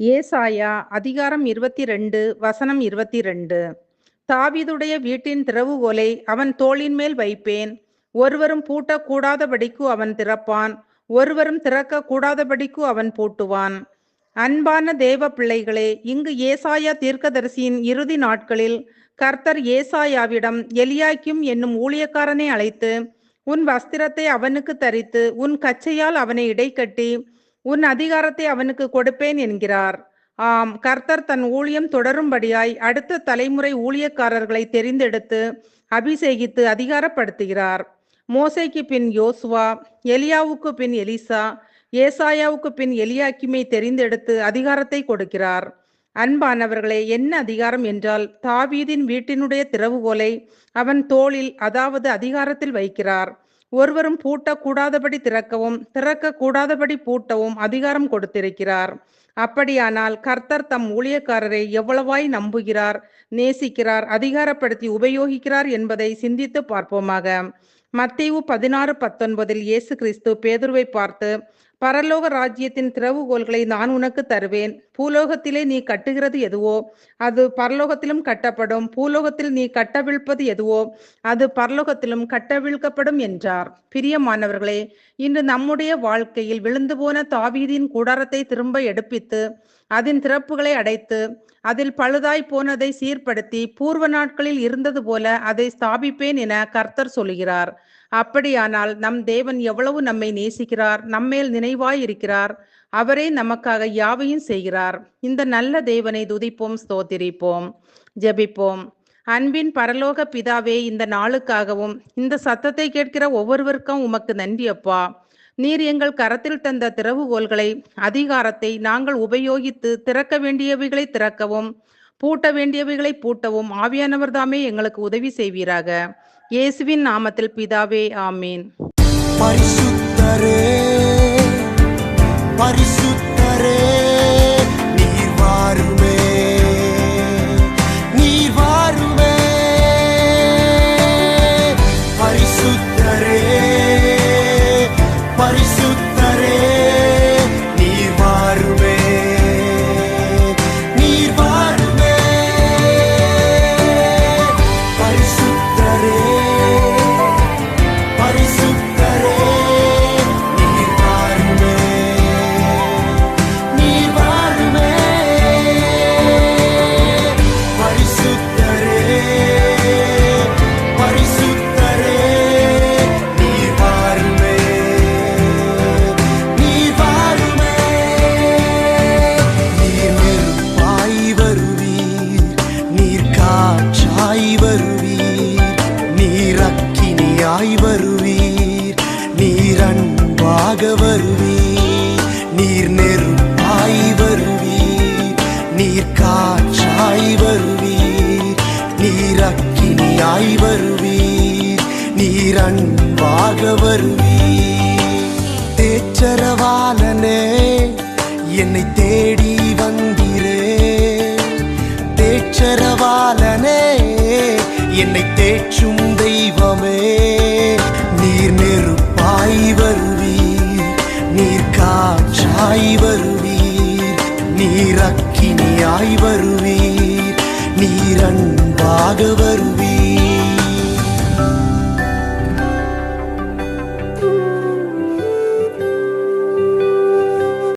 ஏசாயா அதிகாரம் 22 வசனம் 22. தாவீதுடைய வீட்டின் திறவுகோலை அவன் தோளின் மேல் வைப்பேன். ஒருவரும் பூட்டக்கூடாதபடிக்கு அவன் திறப்பான், ஒருவரும் திறக்க கூடாதபடிக்கு அவன் பூட்டுவான். அன்பான தேவ பிள்ளைகளே, இங்கு ஏசாயா தீர்க்கதரிசியின் இறுதி நாட்களில் கர்த்தர் ஏசாயாவிடம் எலியாக்கிம் என்னும் ஊழியக்காரனை அழைத்து, உன் வஸ்திரத்தை அவனுக்கு தரித்து உன் கச்சையால் அவனை இடைக்கட்டி உன் அதிகாரத்தை அவனுக்கு கொடுப்பேன் என்கிறார். ஆம், கர்த்தர் தன் ஊழியம் தொடரும்படியாய் அடுத்த தலைமுறை ஊழியக்காரர்களை தெரிந்தெடுத்து அபிஷேகித்து அதிகாரப்படுத்துகிறார். மோசேக்கு பின் யோசுவா, எலியாவுக்கு பின் எலிசா, ஏசாயாவுக்கு பின் எலியாக்கிமை தெரிந்தெடுத்து அதிகாரத்தை கொடுக்கிறார். அன்பானவர்களே, என்ன அதிகாரம் என்றால் தாவீதின் வீட்டினுடைய திறவுகோலை அவன் தோளில், அதாவது அதிகாரத்தில் வைக்கிறார். ஒருவரும் பூட்டக்கூடாதபடி திறக்கவும் திறக்க கூடாதபடி பூட்டவும் அதிகாரம் கொடுத்திருக்கிறார். அப்படியானால் கர்த்தர் தம் ஊழியக்காரரை எவ்வளவாய் நம்புகிறார், நேசிக்கிறார், அதிகாரப்படுத்தி உபயோகிக்கிறார் என்பதை சிந்தித்து பார்ப்போமாக. மத்தேயு 16:19 இயேசு கிறிஸ்து பேதுருவை பார்த்து, பரலோக ராஜ்யத்தின் திறவுகோல்களை நான் உனக்கு தருவேன். பூலோகத்திலே நீ கட்டுகிறது எதுவோ அது பரலோகத்திலும் கட்டப்படும், பூலோகத்தில் நீ கட்டவிழ்ப்பது எதுவோ அது பரலோகத்திலும் கட்டவிழ்க்கப்படும் என்றார். பிரியமானவர்களே, இன்று நம்முடைய வாழ்க்கையில் விழுந்து போன தாவீதின் கூடாரத்தை திரும்ப எடுப்பித்து அதன் திறப்புகளை அடைத்து அதில் பழுதாய் போனதை சீர்படுத்தி பூர்வ நாட்களில் இருந்தது போல அதை ஸ்தாபிப்பேன் என கர்த்தர் சொல்கிறார். அப்படியானால் நம் தேவன் எவ்வளவு நம்மை நேசிக்கிறார், நம்மேல் நினைவாய் இருக்கிறார். அவரே நமக்காக யாவையும் செய்கிறார். இந்த நல்ல தேவனை துதிப்போம், ஸ்தோத்திரிப்போம், ஜெபிப்போம். அன்பின் பரலோக பிதாவே, இந்த நாளுக்காகவும் இந்த சத்தத்தை கேட்கிற ஒவ்வொருவருக்கும் உமக்கு நன்றி அப்பா. நீர் எங்கள் கரத்தில் தந்த திறவுகோல்களை, அதிகாரத்தை நாங்கள் உபயோகித்து திறக்க வேண்டியவைகளை திறக்கவும் பூட்ட வேண்டியவைகளை பூட்டவும் ஆவியானவர் தாமே எங்களுக்கு உதவி செய்வீராக. இயேசுவின் நாமத்தில் பிதாவே, ஆமீன். பரிசுத்தரே, பரிசுத்தரே, நீர் வாருமே, நீர் வாருமே. பரிசுத்தரே, பரிசுத்தரே, நீர் வாருமே, நீர் வாருமே. பரிசுத்தரே, பரிசுத்தரே, நீர் வாருமே, நீர் வாருமே. பரிசுத்தரே, பரிசுத்தரே, நீர் வாருமே, நீர் வாருமே. நீர் நெருப்பாய் வருவீர், நீர் காற்றாய் வருவீர், நீர் அக்கினியாய் வருவீர், நீர் அன்பாக வருவீர். நீர் நெருப்பாய் வருவீர், நீர் காற்றாய் வருவீர், நீர் அக்கினியாய் வருவீர், நீர் அன்பாக வருவீர். தேற்றரவாளனே, என்னை தேடி வந்தீரே. தேற்றரவாளனே, என்னை தேற்றும் தெய்வமே. நீர் நெருப்பாய் வருவீர், நீர் காற்றாய் வருவீர், நீர் அக்கினியாய் வருவீர், நீர் அன்பாக வருவீர்.